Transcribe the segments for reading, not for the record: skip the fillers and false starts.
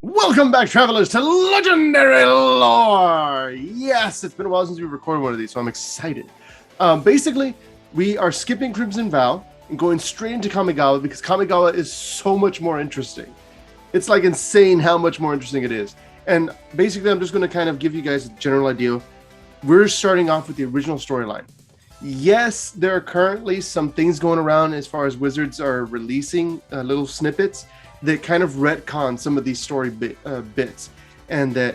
Welcome back, travelers, to Legendary Lore! Yes, it's been a while since we recorded one of these, so I'm excited. Basically, we are skipping Crimson Vow and going straight into Kamigawa because Kamigawa is so much more interesting. It's like insane how much more interesting it is. And basically, I'm just going to kind of give you guys a general idea. We're starting off with the original storyline. Yes, there are currently some things going around as far as Wizards are releasing little snippets that kind of retcon some of these story bits, and that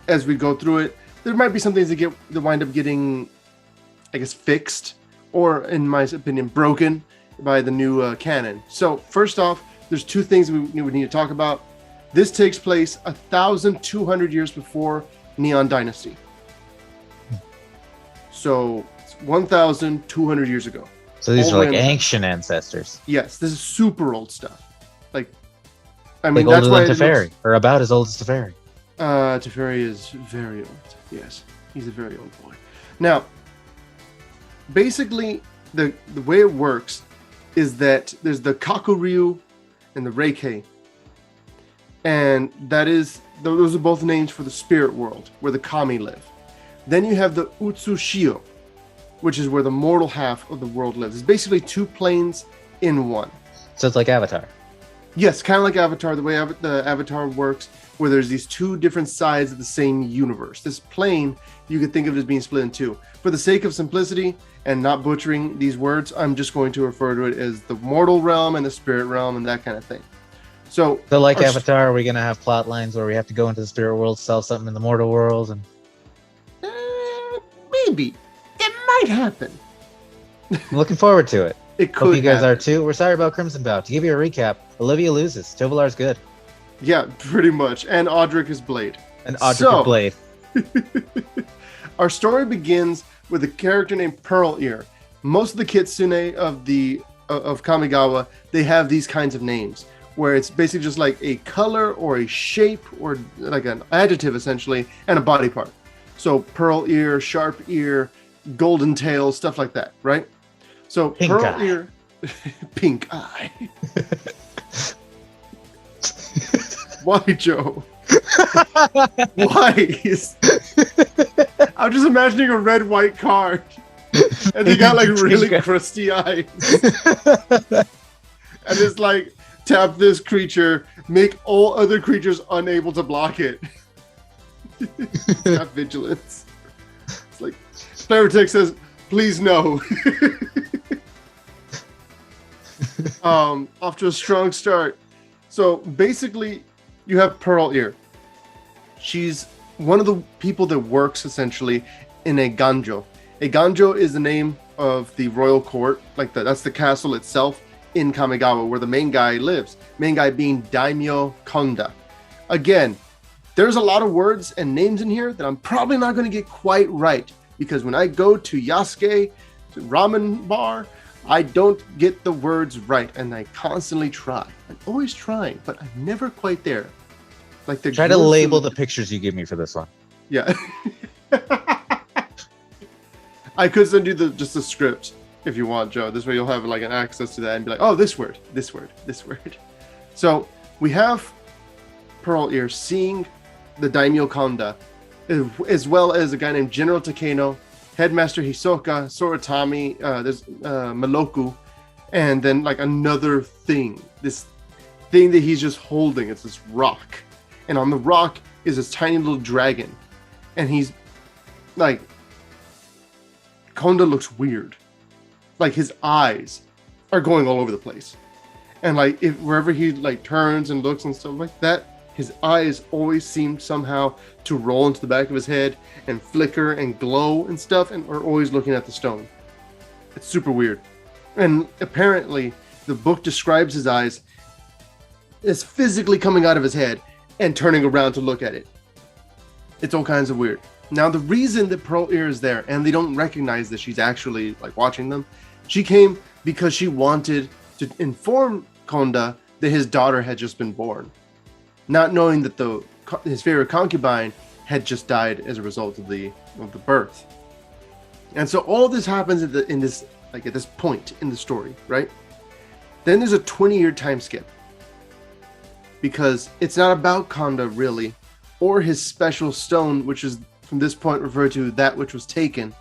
as we go through it, there might be some things that wind up getting, I guess, fixed, or in my opinion, broken by the new canon. So first off, there's two things we would need to talk about. This takes place 1,200 years before Neon Dynasty. So it's 1,200 years ago. So these are like ancient ancestors. Yes, this is super old stuff. Like, I mean, like that's older why than Teferi, or about as old as Teferi. Teferi is very old. Yes, he's a very old boy. Now, basically, the way it works is that there's the Kakuryu and the Reikei, and those are both names for the spirit world where the Kami live. Then you have the Utsushio, which is where the mortal half of the world lives. It's basically two planes in one. So it's like Avatar. Yes, kind of like Avatar, the way the Avatar works, where there's these two different sides of the same universe. This plane, you could think of it as being split in two. For the sake of simplicity and not butchering these words, I'm just going to refer to it as the mortal realm and the spirit realm and that kind of thing. So like Avatar, are we going to have plot lines where we have to go into the spirit world, sell something in the mortal world? And maybe. It might happen. I'm looking forward to it. It could Hope you guys happen. are too. We're sorry about Crimson Bow. To give you a recap, Olivia loses. Tovalar's good. Yeah, pretty much. And Audric is Blade. And Audric is Blade. Our story begins with a character named Pearl Ear. Most of the kitsune of Kamigawa, they have these kinds of names, where it's basically just like a color or a shape or like an adjective, essentially, and a body part. So Pearl Ear, Sharp Ear, Golden Tail, stuff like that, right? So Pink Pearl eye. Ear, Pink Eye. Why, Joe? Why? I'm just imagining a red-white card, and they got like really crusty eyes, and it's like, tap this creature, make all other creatures unable to block it. It's got vigilance. It's like Flavortex says, please no. Off to a strong start. So basically, you have Pearl Ear. She's one of the people that works essentially in Eiganjo. Eiganjo is the name of the royal court, that's the castle itself in Kamigawa, where the main guy lives. Main guy being Daimyo Konda. Again, there's a lot of words and names in here that I'm probably not going to get quite right, because when I go to Yasuke ramen bar, I don't get the words right, and I constantly try. I'm always trying, but I'm never quite there. Like Try to label the pictures you give me for this one. Yeah. I could send you just the script if you want, Joe. This way you'll have like an access to that and be like, oh, this word, this word, this word. So we have Pearl Ear seeing the Daimyo Konda, as well as a guy named General Takeno, Headmaster Hisoka, Soratami, there's Maloku, and then like another thing. This thing that he's just holding, it's this rock. And on the rock is this tiny little dragon. And he's like, Konda looks weird. Like his eyes are going all over the place. And like wherever he like turns and looks and stuff like that, his eyes always seem somehow to roll into the back of his head and flicker and glow and stuff, and are always looking at the stone. It's super weird. And apparently the book describes his eyes as physically coming out of his head and turning around to look at it. It's all kinds of weird. Now, the reason that Pearl Ear is there, and they don't recognize that she's actually like watching them, she came because she wanted to inform Konda that his daughter had just been born, not knowing that his favorite concubine had just died as a result of the birth. And so all this happens at this point in the story, right? Then there's a 20-year time skip. because it's not about Konda really, or his special stone, which is from this point referred to that which was taken.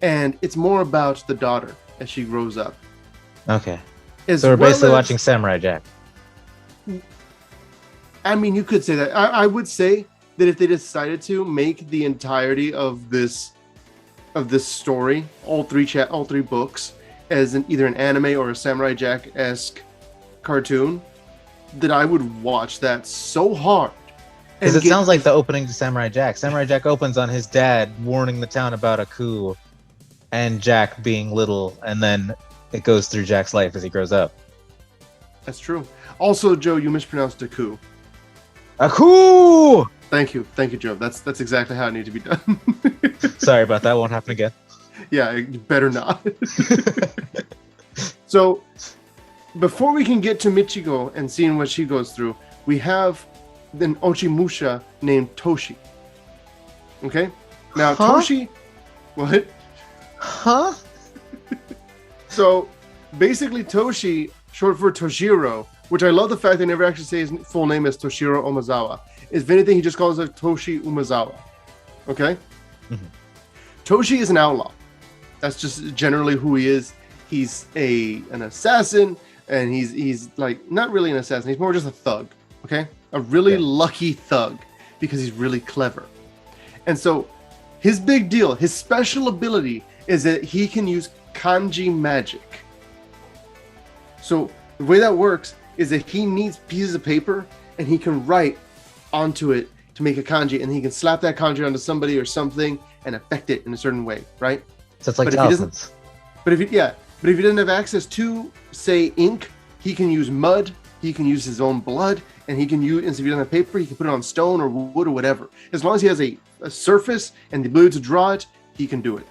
And it's more about the daughter as she grows up. Okay. As So we're well basically as- watching Samurai Jack. I mean, you could say that. I would say that if they decided to make the entirety of this story, all three books, as either an anime or a Samurai Jack-esque cartoon, that I would watch that so hard. Because it sounds like the opening to Samurai Jack. Samurai Jack opens on his dad warning the town about a coup and Jack being little, and then it goes through Jack's life as he grows up. That's true. Also, Joe, you mispronounced a coup. A coup! Thank you, Joe. That's exactly how it needs to be done. Sorry about that. Won't happen again. Yeah, you better not. So, before we can get to Michigo and seeing what she goes through, we have an Ochimusha named Toshi. Okay? Now, Toshi... What? Huh? So, basically, Toshi, short for Toshiro, which I love the fact they never actually say his full name is Toshiro Omazawa. If anything, he just calls it Toshi Umazawa. Okay? Mm-hmm. Toshi is an outlaw. That's just generally who he is. He's an assassin, and he's like not really an assassin. He's more just a thug. Okay, a really lucky thug because he's really clever. And so, his big deal, his special ability, is that he can use kanji magic. So the way that works is that he needs pieces of paper, and he can write onto it to make a kanji, and he can slap that kanji onto somebody or something and affect it in a certain way, right? So it's like But talismans. But if he doesn't have access to, say, ink, he can use mud, he can use his own blood, and he can use, if he doesn't have paper, he can put it on stone or wood or whatever. As long as he has a surface and the ability to draw it, he can do it.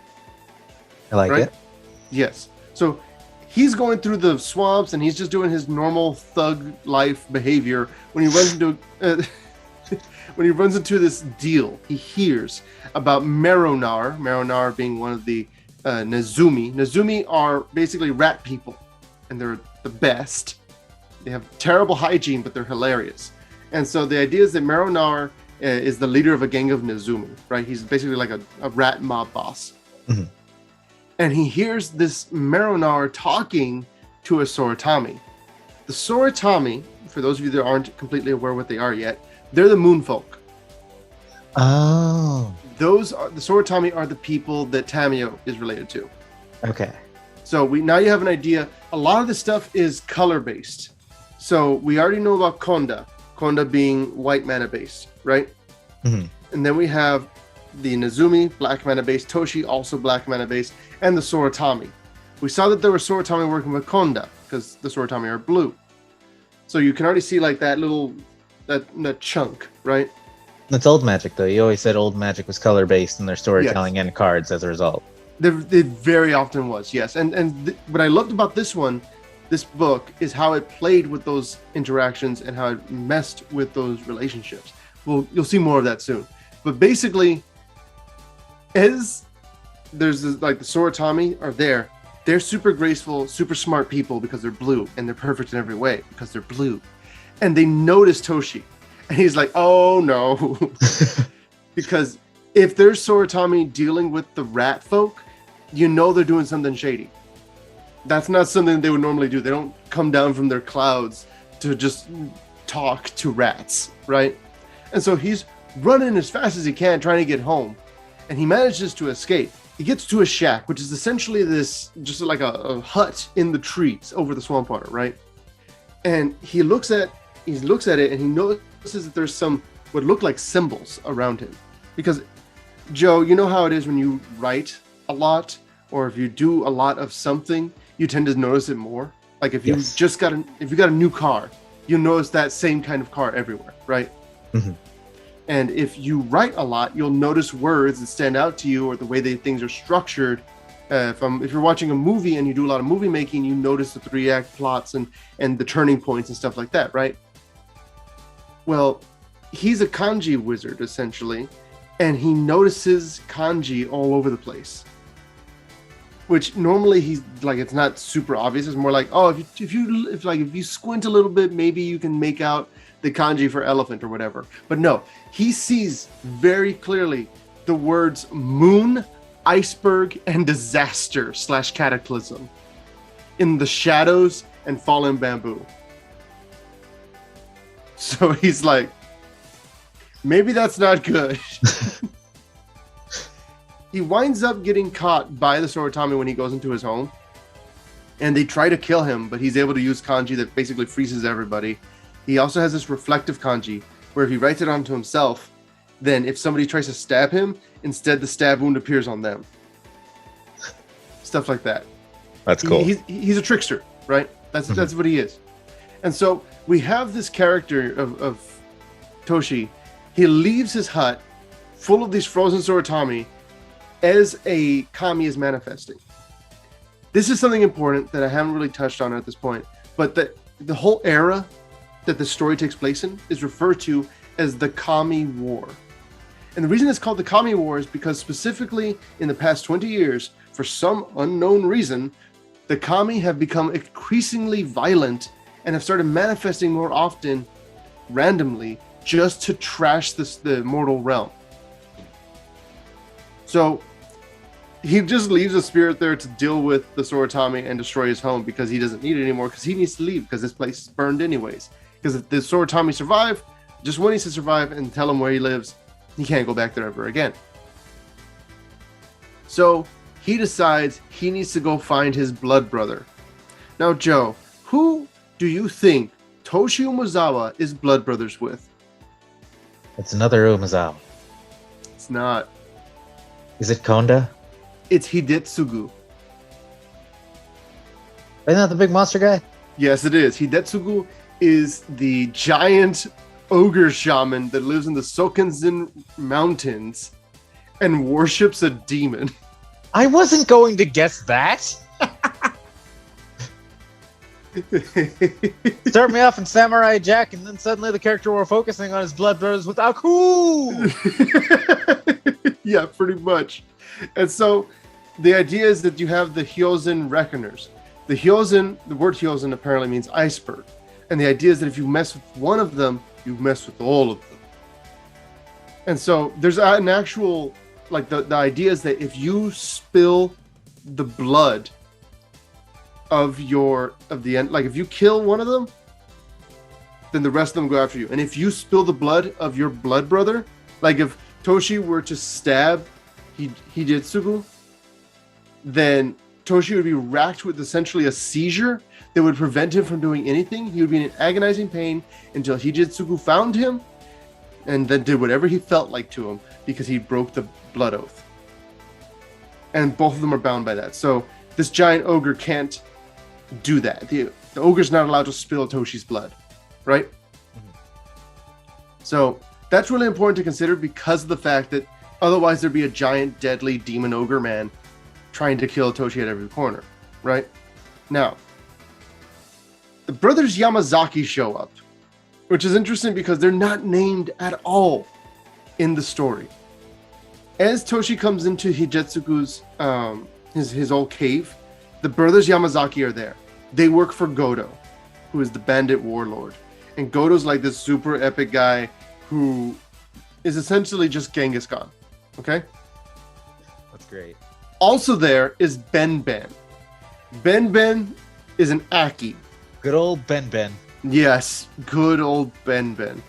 I like right? it. Yes. So he's going through the swamps and he's just doing his normal thug life behavior. When he runs into this deal, he hears about Meronar. Meronar being one of the Nezumi. Nezumi are basically rat people, and they're the best. They have terrible hygiene, but they're hilarious. And so the idea is that Meronar is the leader of a gang of Nezumi, right? He's basically like a rat mob boss. Mm-hmm. And he hears this Meronar talking to a Soratami. The Soratami, for those of you that aren't completely aware what they are yet, they're the moon folk. Oh. The Soratami are the people that Tamio is related to. Okay. So now you have an idea. A lot of the stuff is color based. So we already know about Konda being white mana based, right? Mm-hmm. And then we have the Nezumi, black mana based, Toshi, also black mana based, and the Soratami. We saw that there were Soratami working with Konda because the Soratami are blue. So you can already see like that little that chunk, right? That's old magic, though. You always said old magic was color based in their storytelling and cards as a result. It very often was, yes. And what I loved about this book, is how it played with those interactions and how it messed with those relationships. Well, you'll see more of that soon. But basically, as there's this, like the Soratami are there, they're super graceful, super smart people because they're blue, and they're perfect in every way because they're blue. And they notice Toshi, and he's like, "Oh no," because if there's Soratami dealing with the rat folk, you know they're doing something shady. That's not something they would normally do. They don't come down from their clouds to just talk to rats, right? And so he's running as fast as he can, trying to get home, and he manages to escape. He gets to a shack, which is essentially this, just like a hut in the trees over the swamp water, right? And he looks at it, and he notices that there's some what look like symbols around him. Because, Joe, you know how it is when you write a lot, or if you do a lot of something, you tend to notice it more. Like if you if you got a new car, you notice that same kind of car everywhere, right? Mm-hmm. And if you write a lot, you'll notice words that stand out to you, or the way that things are structured. If you're watching a movie and you do a lot of movie making, you notice the 3-act plots and the turning points and stuff like that, right? Well, he's a kanji wizard, essentially, and he notices kanji all over the place. which normally he's like, it's not super obvious. It's more like, oh, if you squint a little bit, maybe you can make out the kanji for elephant or whatever. But no, he sees very clearly the words moon, iceberg, and disaster / cataclysm in the shadows and fallen bamboo. So he's like, maybe that's not good. He winds up getting caught by the Sorotami when he goes into his home. And they try to kill him, but he's able to use kanji that basically freezes everybody. He also has this reflective kanji, where if he writes it onto himself, then if somebody tries to stab him, instead the stab wound appears on them. Stuff like that. That's cool. He's a trickster, right? That's what he is. And so we have this character of Toshi. He leaves his hut full of these frozen Sorotami as a kami is manifesting. This is something important that I haven't really touched on at this point, but the whole era that the story takes place in is referred to as the Kami War. And the reason it's called the Kami War is because specifically in the past 20 years, for some unknown reason, the Kami have become increasingly violent and have started manifesting more often randomly just to trash the mortal realm. So he just leaves a spirit there to deal with the Sorotami and destroy his home because he doesn't need it anymore, because he needs to leave because this place is burned anyways. Because if the Sorotami survive, just one needs to survive and tell him where he lives. He can't go back there ever again. So he decides he needs to go find his blood brother. Now, Joe, who do you think Toshi Umezawa is blood brothers with? It's another Umezawa. It's not. Is it Konda? It's Hidetsugu. Isn't that the big monster guy? Yes, it is. Hidetsugu is the giant ogre shaman that lives in the Sokenzin Mountains and worships a demon. I wasn't going to guess that. Start me off in Samurai Jack, and then suddenly the character we're focusing on is blood brothers with Aku. Yeah, pretty much. And so the idea is that you have the Hyozen Reckoners. The word Hyozen apparently means iceberg. And the idea is that if you mess with one of them, you mess with all of them. And so there's an actual, like the idea is that if you spill the blood of the end, like if you kill one of them, then the rest of them go after you. And if you spill the blood of your blood brother, like if Toshi were to stab Hidetsugu, then Toshi would be racked with essentially a seizure that would prevent him from doing anything. He would be in agonizing pain until Hidetsugu found him and then did whatever he felt like to him because he broke the blood oath. And both of them are bound by that. So this giant ogre can't do that. The ogre's not allowed to spill Toshi's blood, right? Mm-hmm. So that's really important to consider because of the fact that otherwise there'd be a giant, deadly demon ogre man trying to kill Toshi at every corner, right? Now, the brothers Yamazaki show up, which is interesting because they're not named at all in the story. As Toshi comes into Hidetsugu's his old cave, the brothers Yamazaki are there. They work for Godo, who is the bandit warlord. And Godo's like this super epic guy who is essentially just Genghis Khan. Okay? That's great. Also there is Ben Ben. Ben Ben is an Aki. Good old Ben Ben. Yes, good old Ben Ben.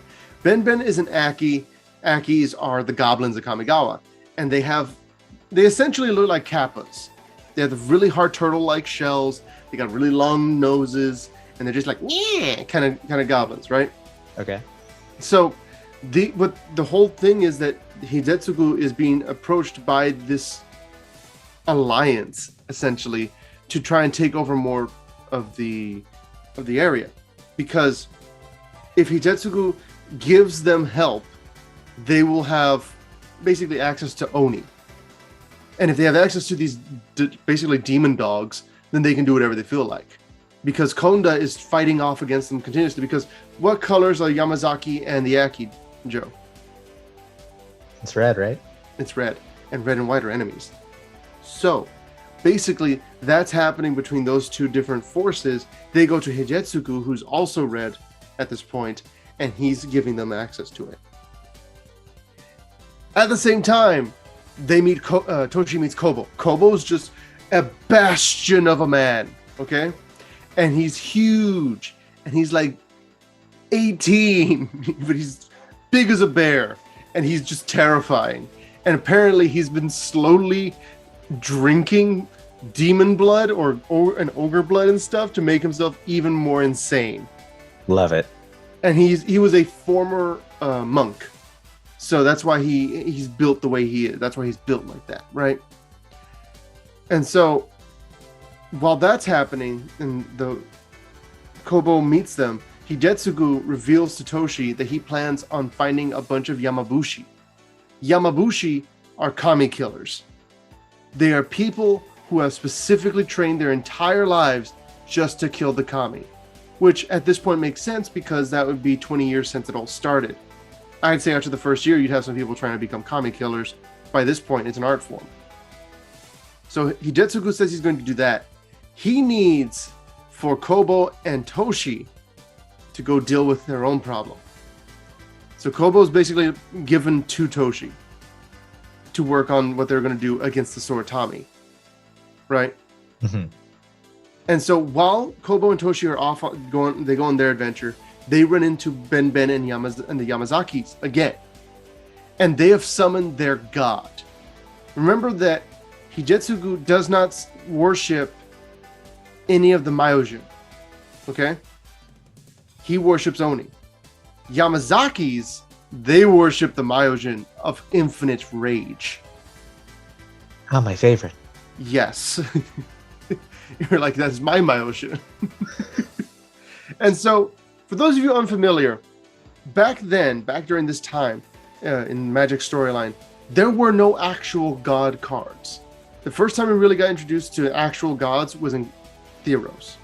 Ben Ben is an Aki. Akis are the goblins of Kamigawa. And they essentially look like kappas. They have the really hard turtle-like shells. They got really long noses. And they're just like, yeah, kind of goblins, right? Okay. So the whole thing is that Hidetsugu is being approached by this alliance, essentially, to try and take over more of the area. Because if Hidetsugu gives them help, they will have basically access to Oni. And if they have access to these basically demon dogs, then they can do whatever they feel like. Because Konda is fighting off against them continuously. Because what colors are Yamazaki and the Aki, Joe? It's red, right? It's red. And red and white are enemies. So, basically that's happening between those two different forces. They go to Higetsuku, who's also red at this point, and he's giving them access to it. At the same time, they meet Toshi meets Kobo. Kobo's just a bastion of a man, okay? And he's huge, and he's like 18, but he's big as a bear, and he's just terrifying. And apparently he's been slowly drinking demon blood or an ogre blood and stuff to make himself even more insane. Love it. And he was a former monk, so that's why he's built the way he is. That's why he's built like that, right? And so while that's happening and the Kobo meets them, Higetsugu reveals to Toshi that he plans on finding a bunch of Yamabushi. Yamabushi are kami killers. They are people who have specifically trained their entire lives just to kill the kami, which at this point makes sense because that would be 20 years since it all started. I'd say after the first year, you'd have some people trying to become kami killers. By this point, it's an art form. So Higetsugu says he's going to do that. He needs for Kobo and Toshi to go deal with their own problem. So Kobo is basically given to Toshi to work on what they're going to do against the Soratami, right? Mm-hmm. And so while Kobo and Toshi are off they go on their adventure, they run into Ben and the Yamazakis again, and they have summoned their god. Remember that Higetsugu does not worship any of the Myojin, okay? He worships Oni. Yamazakis, they worship the Myojin of infinite rage. Oh, my favorite. Yes. You're like, that's my Myojin. And so, for those of you unfamiliar, back during this time, in Magic storyline, there were no actual god cards. The first time we really got introduced to actual gods was in Theros,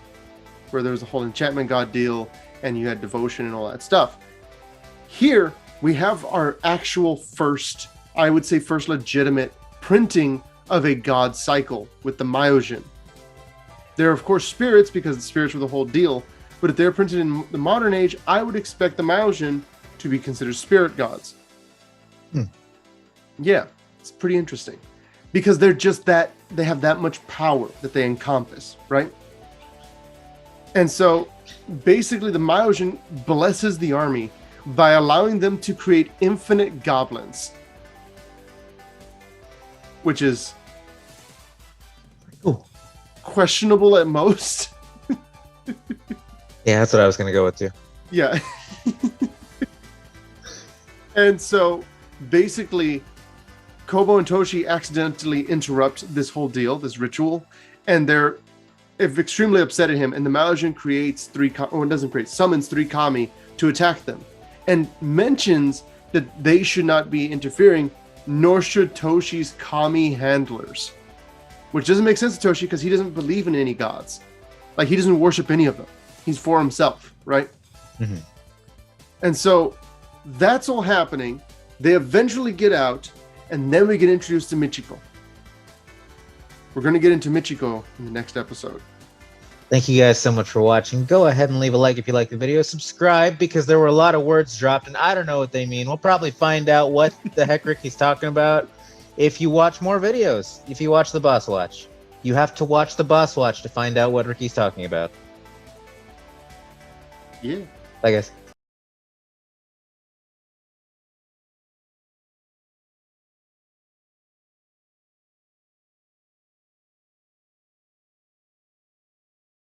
where there was a whole enchantment god deal, and you had devotion and all that stuff. Here, we have our actual first legitimate printing of a god cycle with the Myojin. They're, of course, spirits, because the spirits were the whole deal, but if they're printed in the modern age, I would expect the Myojin to be considered spirit gods. Yeah, it's pretty interesting. Because they're just that, they have that much power that they encompass, right? And so, basically, the Myojin blesses the army by allowing them to create infinite goblins. Which is questionable at most. Yeah, that's what I was going to go with too. Yeah. And so, basically, Kobo and Toshi accidentally interrupt this whole deal, this ritual, and they're extremely upset at him, and the Myojin summons three kami to attack them, and mentions that they should not be interfering, nor should Toshi's kami handlers. Which doesn't make sense to Toshi because he doesn't believe in any gods. Like, he doesn't worship any of them. He's for himself, right? Mm-hmm. And so that's all happening. They eventually get out, and then we get introduced to Michiko. We're going to get into Michiko in the next episode. Thank you guys so much for watching. Go ahead and leave a like if you like the video. Subscribe, because there were a lot of words dropped, and I don't know what they mean. We'll probably find out what the heck Ricky's talking about if you watch more videos. If you watch the Boss Watch. You have to watch the Boss Watch to find out what Ricky's talking about. Yeah. Bye, guys.